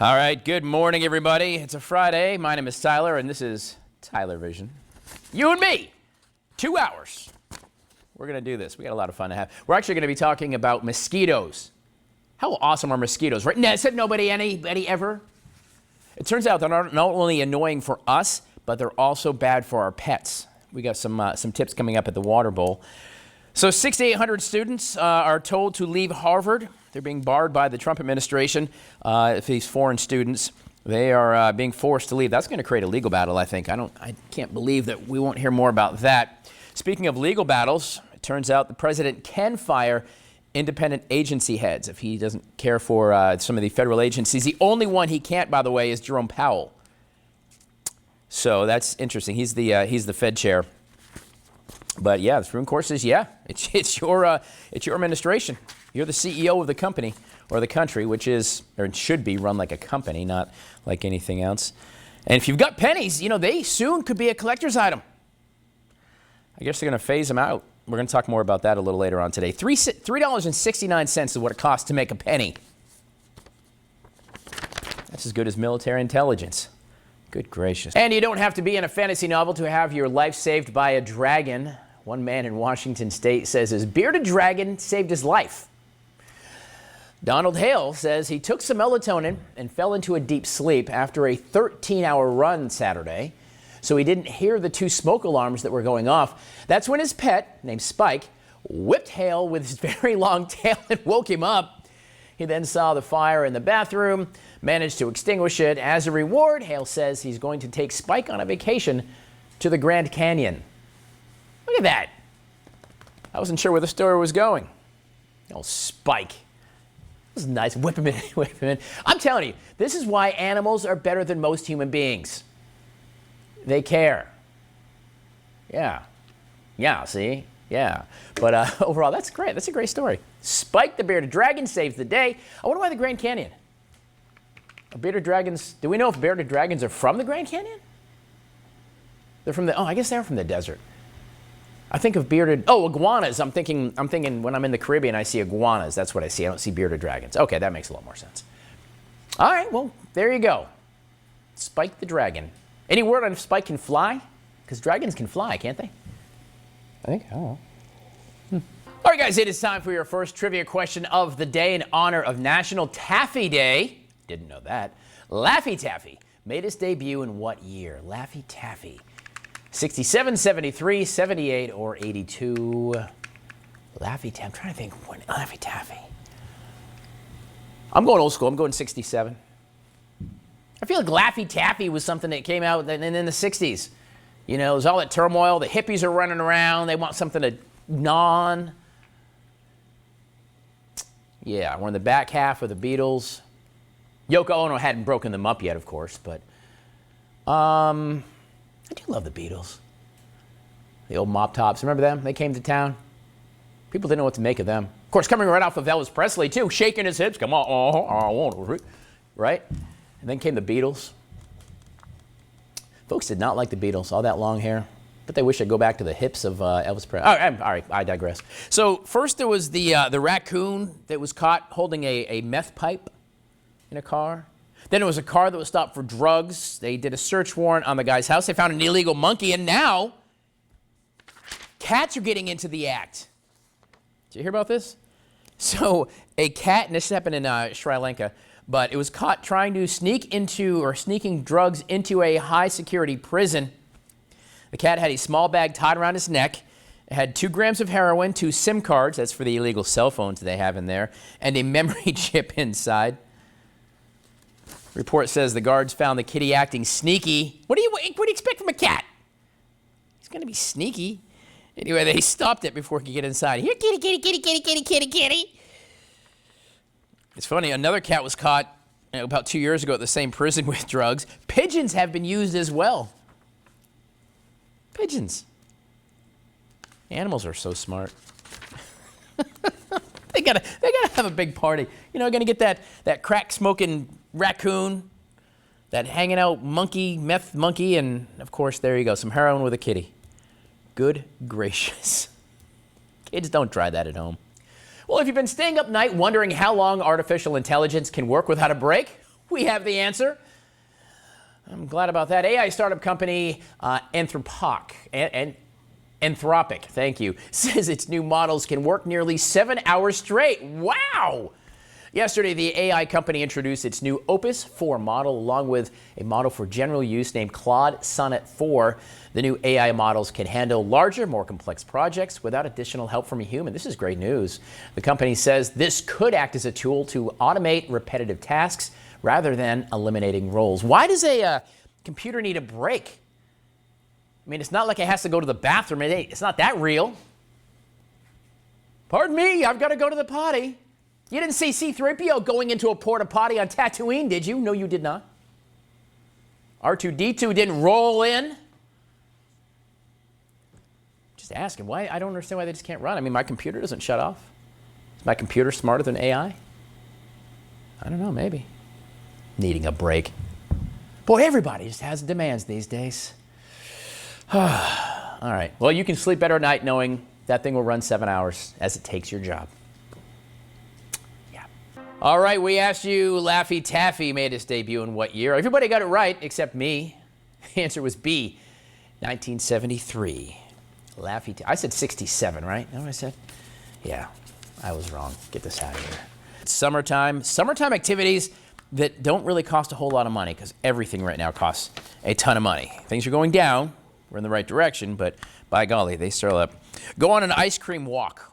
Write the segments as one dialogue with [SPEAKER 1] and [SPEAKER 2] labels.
[SPEAKER 1] All right, good morning, everybody. It's a Friday. My name is Tyler, and this is TylerVision. You and me, 2 hours. We're going to do this. We got a lot of fun to have. We're actually going to be talking about mosquitoes. How awesome are mosquitoes, right? Said nobody, anybody ever? It turns out they're not only annoying for us, but they're also bad for our pets. We got some tips coming up at the Water Bowl. So 6,800 students are told to leave Harvard. They're being barred by the Trump administration. If these foreign students, they are being forced to leave. That's going to create a legal battle, I think. I can't believe that we won't hear more about that. Speaking of legal battles, it turns out the president can fire independent agency heads if he doesn't care for some of the federal agencies. The only one he can't, by the way, is Jerome Powell. So that's interesting. He's the Fed chair. But yeah, the Supreme Court says, yeah, it's your administration. You're the CEO of the company or the country, which is, or it should be run like a company, not like anything else. And if you've got pennies, they soon could be a collector's item. I guess they're going to phase them out. We're going to talk more about that a little later on today. $3.69 is what it costs to make a penny. That's as good as military intelligence. Good gracious. And you don't have to be in a fantasy novel to have your life saved by a dragon. One man in Washington State says his bearded dragon saved his life. Donald Hale says he took some melatonin and fell into a deep sleep after a 13-hour run Saturday, so he didn't hear the 2 smoke alarms that were going off. That's when his pet, named Spike, whipped Hale with his very long tail and woke him up. He then saw the fire in the bathroom, managed to extinguish it. As a reward, Hale says he's going to take Spike on a vacation to the Grand Canyon. Look at that. I wasn't sure where the story was going. Oh, Spike. This is nice. Whip him in, whip him in. I'm telling you, this is why animals are better than most human beings. They care. Yeah. Yeah, see? Yeah. But overall, that's great. That's a great story. Spike the bearded dragon saves the day. I wonder why the Grand Canyon. Are bearded dragons, do we know if bearded dragons are from the Grand Canyon? They're from I guess they're from the desert. I think of iguanas. I'm thinking when I'm in the Caribbean, I see iguanas. That's what I see. I don't see bearded dragons. Okay, that makes a lot more sense. All right, well, there you go. Spike the dragon. Any word on if Spike can fly? Because dragons can fly, can't they? I think, I don't know. All right, guys, it is time for your first trivia question of the day in honor of National Taffy Day. Didn't know that. Laffy Taffy made its debut in what year? Laffy Taffy. 67, 73, 78, or 82? Laffy Taffy. I'm trying to think when Laffy Taffy. I'm going old school. I'm going 67. I feel like Laffy Taffy was something that came out in the 60s. There's all that turmoil. The hippies are running around. They want something to gnaw on. Yeah, we're in the back half of the Beatles. Yoko Ono hadn't broken them up yet, of course, but I do love the Beatles. The old Mop Tops. Remember them? They came to town. People didn't know what to make of them. Of course, coming right off of Elvis Presley, too, shaking his hips. Come on, right? And then came the Beatles. Folks did not like the Beatles, all that long hair. But they wish I'd go back to the hips of Elvis Presley. All right, I digress. So first there was the raccoon that was caught holding a meth pipe in a car. Then it was a car that was stopped for drugs. They did a search warrant on the guy's house. They found an illegal monkey, and now cats are getting into the act. Did you hear about this? So a cat, and this happened in Sri Lanka, but it was caught trying to sneaking drugs into a high-security prison. The cat had a small bag tied around his neck. It had 2 grams of heroin, 2 SIM cards, that's for the illegal cell phones they have in there, and a memory chip inside. Report says the guards found the kitty acting sneaky. What do you expect from a cat? He's going to be sneaky. Anyway, they stopped it before he could get inside. Here, kitty, kitty, kitty, kitty, kitty, kitty, kitty. It's funny, another cat was caught about 2 years ago at the same prison with drugs. Pigeons have been used as well. Pigeons. Animals are so smart. They gotta have a big party. Gonna get that crack smoking raccoon, that hanging out monkey, meth monkey, and of course there you go, some heroin with a kitty. Good gracious. Kids, don't try that at home. Well, if you've been staying up night wondering how long artificial intelligence can work without a break, We have the answer. I'm glad about that. AI startup company Anthropic, thank you, says its new models can work nearly 7 hours straight. Wow! Yesterday, the AI company introduced its new Opus 4 model, along with a model for general use named Claude Sonnet 4. The new AI models can handle larger, more complex projects without additional help from a human. This is great news. The company says this could act as a tool to automate repetitive tasks rather than eliminating roles. Why does a computer need a break? I mean, it's not like it has to go to the bathroom. It's not that real. Pardon me, I've got to go to the potty. You didn't see C-3PO going into a porta potty on Tatooine, did you? No, you did not. R2-D2 didn't roll in. Just asking why. I don't understand why they just can't run. I mean, my computer doesn't shut off. Is my computer smarter than AI? I don't know, maybe. Needing a break. Boy, everybody just has demands these days. All right. Well, you can sleep better at night knowing that thing will run 7 hours as it takes your job. All right, we asked you, Laffy Taffy made its debut in what year? Everybody got it right except me. The answer was B, 1973. Laffy Taffy. I said 67, right? Is that what I said? Yeah, I was wrong. Get this out of here. It's summertime. Summertime activities that don't really cost a whole lot of money because everything right now costs a ton of money. Things are going down. We're in the right direction, but by golly, they still up. Go on an ice cream walk.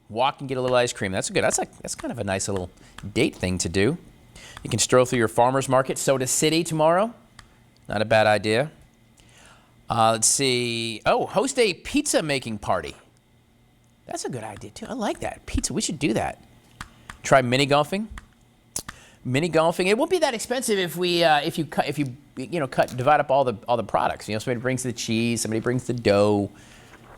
[SPEAKER 1] Walk and get a little ice cream. That's good. That's kind of a nice little date thing to do. You can stroll through your farmer's market, Soda City tomorrow. Not a bad idea. Let's see. Oh, host a pizza making party. That's a good idea too. I like that. Pizza. We should do that. Try mini golfing. Mini golfing. It won't be that expensive if you divide up all the products. You know, somebody brings the cheese, somebody brings the dough.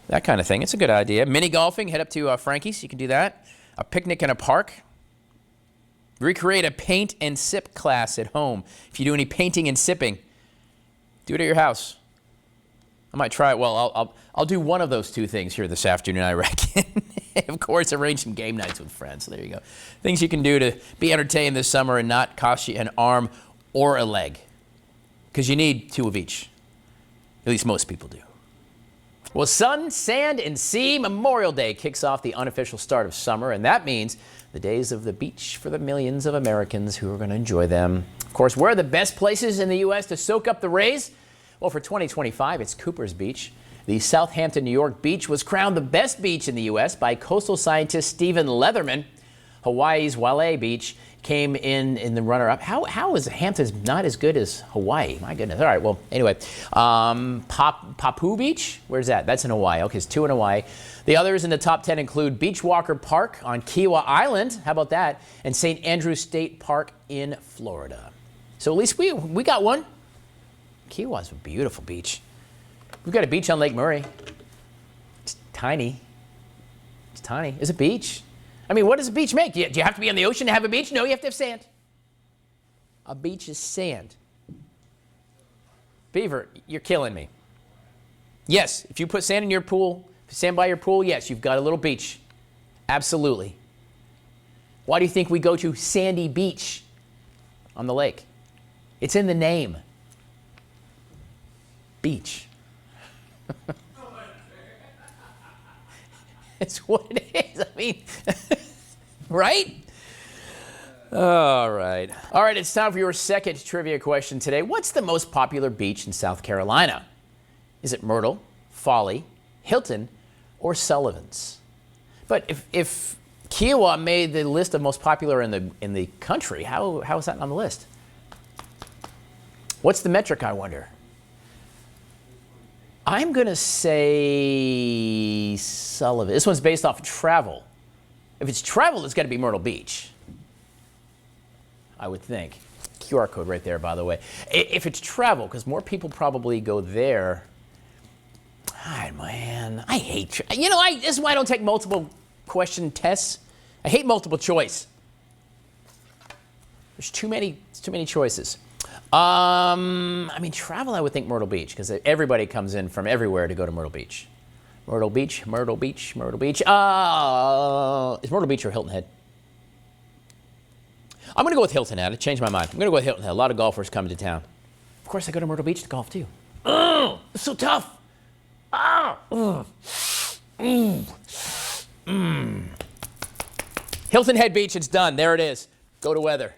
[SPEAKER 1] That kind of thing. It's a good idea. Mini golfing, head up to Frankie's. You can do that. A picnic in a park. Recreate a paint and sip class at home. If you do any painting and sipping, do it at your house. I might try it. Well, I'll do one of those two things here this afternoon, I reckon. Of course, arrange some game nights with friends. So there you go. Things you can do to be entertained this summer and not cost you an arm or a leg. Because you need two of each. At least most people do. Well, sun, sand, and sea, Memorial Day kicks off the unofficial start of summer, and that means the days of the beach for the millions of Americans who are going to enjoy them. Of course, where are the best places in the U.S. to soak up the rays? Well, for 2025, it's Cooper's Beach. The Southampton, New York beach was crowned the best beach in the U.S. by coastal scientist Stephen Leatherman. Hawaii's Waialae Beach came in the runner-up. How is Hampton's not as good as Hawaii? My goodness. All right, well, anyway. Papu Beach? Where's that? That's in Hawaii. Okay, it's 2 in Hawaii. The others in the top 10 include Beachwalker Park on Kiawah Island. How about that? And St. Andrews State Park in Florida. So at least we got one. Kiawah's a beautiful beach. We've got a beach on Lake Murray. It's tiny. It's tiny. It's a beach. I mean, what does a beach make? Do you have to be on the ocean to have a beach? No, you have to have sand. A beach is sand. Beaver, you're killing me. Yes, if you put sand in your pool, sand by your pool, yes, you've got a little beach. Absolutely. Why do you think we go to Sandy Beach on the lake? It's in the name. Beach. It's what it is. I mean, right? All right. All right, it's time for your second trivia question today. What's the most popular beach in South Carolina? Is it Myrtle, Folly, Hilton, or Sullivan's? But if Kiawah made the list of most popular in the country, how is that on the list? What's the metric, I wonder? I'm going to say Sullivan. This one's based off of travel. If it's travel, it's got to be Myrtle Beach, I would think. QR code right there, by the way. If it's travel, because more people probably go there. God, man, I hate, this is why I don't take multiple question tests. I hate multiple choice. There's too many choices. I mean, travel, I would think Myrtle Beach, because everybody comes in from everywhere to go to Myrtle Beach. Myrtle Beach, Myrtle Beach, Myrtle Beach. Is Myrtle Beach or Hilton Head? I'm going to go with Hilton Head. I changed my mind. I'm going to go with Hilton Head. A lot of golfers coming to town. Of course, I go to Myrtle Beach to golf, too. Oh, it's so tough. Hilton Head Beach, it's done. There it is. Go to weather.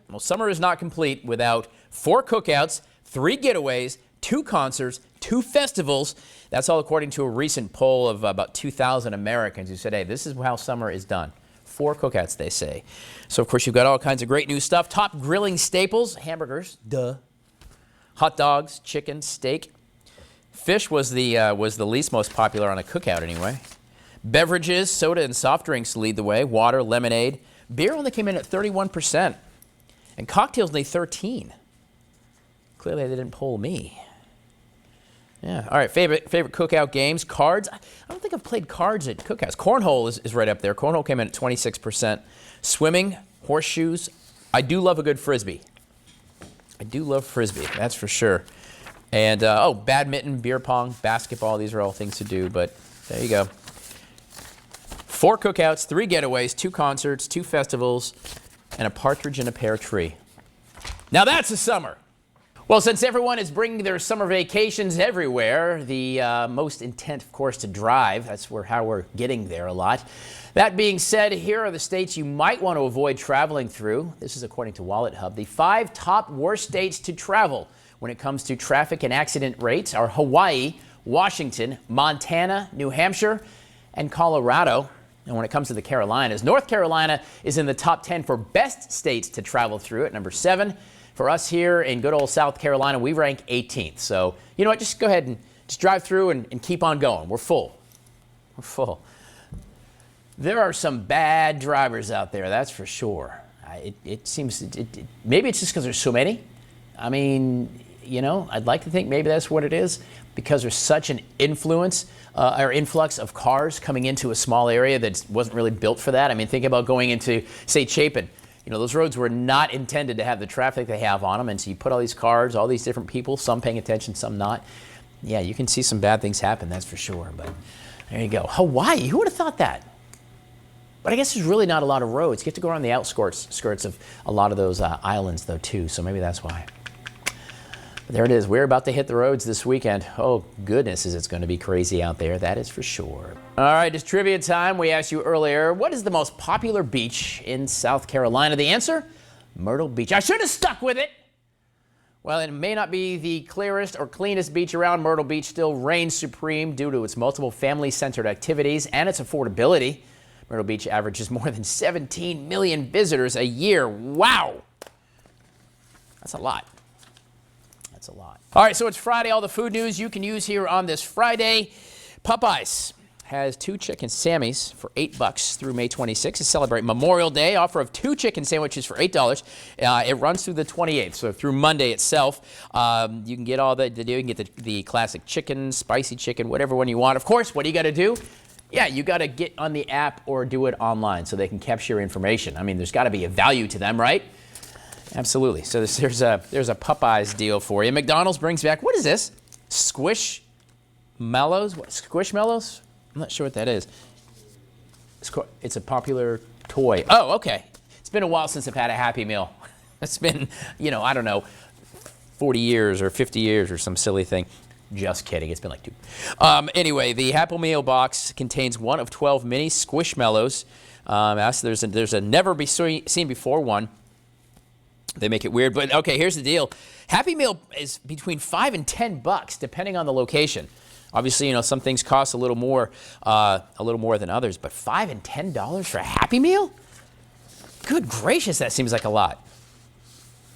[SPEAKER 1] Well, summer is not complete without 4 cookouts, 3 getaways, 2 concerts, 2 festivals. That's all according to a recent poll of about 2,000 Americans who said, hey, this is how summer is done. 4 cookouts, they say. So, of course, you've got all kinds of great new stuff. Top grilling staples, hamburgers, duh. Hot dogs, chicken, steak. Fish was the least most popular on a cookout anyway. Beverages, soda and soft drinks lead the way. Water, lemonade. Beer only came in at 31%. And cocktails only 13%. Clearly, they didn't poll me. Yeah. All right. Favorite cookout games. Cards. I don't think I've played cards at cookouts. Cornhole is right up there. Cornhole came in at 26%. Swimming, horseshoes. I do love a good frisbee. I do love frisbee. That's for sure. And badminton, beer pong, basketball. These are all things to do. But there you go. 4 cookouts, 3 getaways, 2 concerts, 2 festivals, and a partridge in a pear tree. Now that's a summer. Well, since everyone is bringing their summer vacations everywhere, the most intent, of course, to drive. That's how we're getting there a lot. That being said, here are the states you might want to avoid traveling through. This is according to Wallet Hub. The 5 top worst states to travel when it comes to traffic and accident rates are Hawaii, Washington, Montana, New Hampshire, and Colorado. And when it comes to the Carolinas, North Carolina is in the top 10 for best states to travel through at number 7. For us here in good old South Carolina, we rank 18th. So, you know what, just go ahead and just drive through and keep on going. We're full. We're full. There are some bad drivers out there, that's for sure. It seems, maybe it's just because there's so many. I mean, you know, I'd like to think maybe that's what it is, because there's such an influx of cars coming into a small area that wasn't really built for that. I mean, think about going into, say, Chapin. You know, those roads were not intended to have the traffic they have on them, and so you put all these cars, all these different people, some paying attention, some not. Yeah, you can see some bad things happen, that's for sure. But there you go. Hawaii, who would have thought that? But I guess there's really not a lot of roads. You get to go around the outskirts of a lot of those islands, though, too, so maybe that's why. There it is. We're about to hit the roads this weekend. Oh, goodness, is it's going to be crazy out there. That is for sure. All right, it's trivia time. We asked you earlier, what is the most popular beach in South Carolina? The answer? Myrtle Beach. I should have stuck with it. Well, it may not be the clearest or cleanest beach around. Myrtle Beach still reigns supreme due to its multiple family-centered activities and its affordability. Myrtle Beach averages more than 17 million visitors a year. Wow. That's a lot. That's a lot. All right, so it's Friday. All the food news you can use here on this Friday. Popeyes has 2 chicken Sammys for $8 through May 26th to celebrate Memorial Day. Offer of 2 chicken sandwiches for $8. It runs through the 28th, so through Monday itself. You can get all you can get the classic chicken, spicy chicken, whatever one you want. Of course, what do you got to do? Yeah, you got to get on the app or do it online so they can capture your information. I mean, there's got to be a value to them, right? Absolutely. So there's a Popeyes deal for you. McDonald's brings back, what is this? Squishmallows? What, Squishmallows? I'm not sure what that is. It's a popular toy. Oh, okay. It's been a while since I've had a Happy Meal. It's been, you know, I don't know, 40 years or 50 years or some silly thing. Just kidding. It's been like 2. Anyway, the Happy Meal box contains 1 of 12 mini Squishmallows. There's a never-seen-before one. They make it weird, but okay, here's the deal. Happy Meal is between $5 and $10, depending on the location. Obviously, you know, some things cost a little more than others, but $5 and $10 for a Happy Meal? Good gracious, that seems like a lot.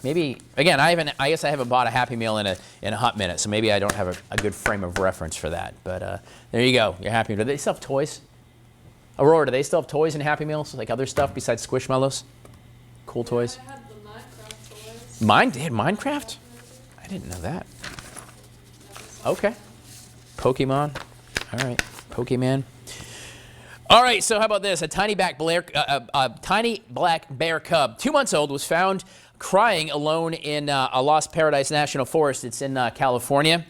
[SPEAKER 1] Maybe again, I guess I haven't bought a Happy Meal in a hot minute, so maybe I don't have a good frame of reference for that. But there you go. You're Happy Meal. Do they still have toys? Aurora, do they still have toys in Happy Meals, like other stuff besides Squishmallows? Cool toys. They had Minecraft? I didn't know that. Okay. Pokemon. All right. Pokemon. All right, so how about this? A tiny black bear cub, 2 months old, was found crying alone in a Lost Paradise National Forest. It's in California.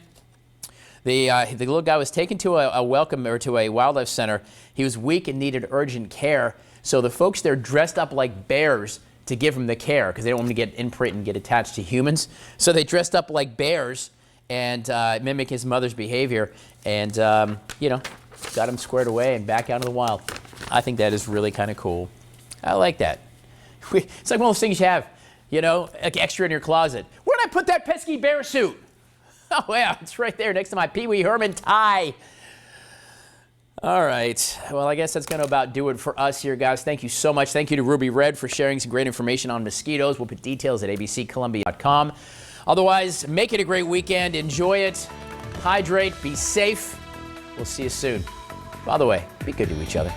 [SPEAKER 1] The little guy was taken to a wildlife center. He was weak and needed urgent care. So the folks there dressed up like bears to give him the care because they don't want him to get imprint and get attached to humans. So they dressed up like bears and mimic his mother's behavior and, you know, got him squared away and back out of the wild. I think that is really kind of cool. I like that. It's like one of those things you have, you know, like extra in your closet. Where did I put that pesky bear suit? Oh, yeah, it's right there next to my Pee Wee Herman tie. All right. Well, I guess that's going to about do it for us here, guys. Thank you so much. Thank you to Ruby Red for sharing some great information on mosquitoes. We'll put details at abccolumbia.com. Otherwise, make it a great weekend. Enjoy it. Hydrate. Be safe. We'll see you soon. By the way, be good to each other.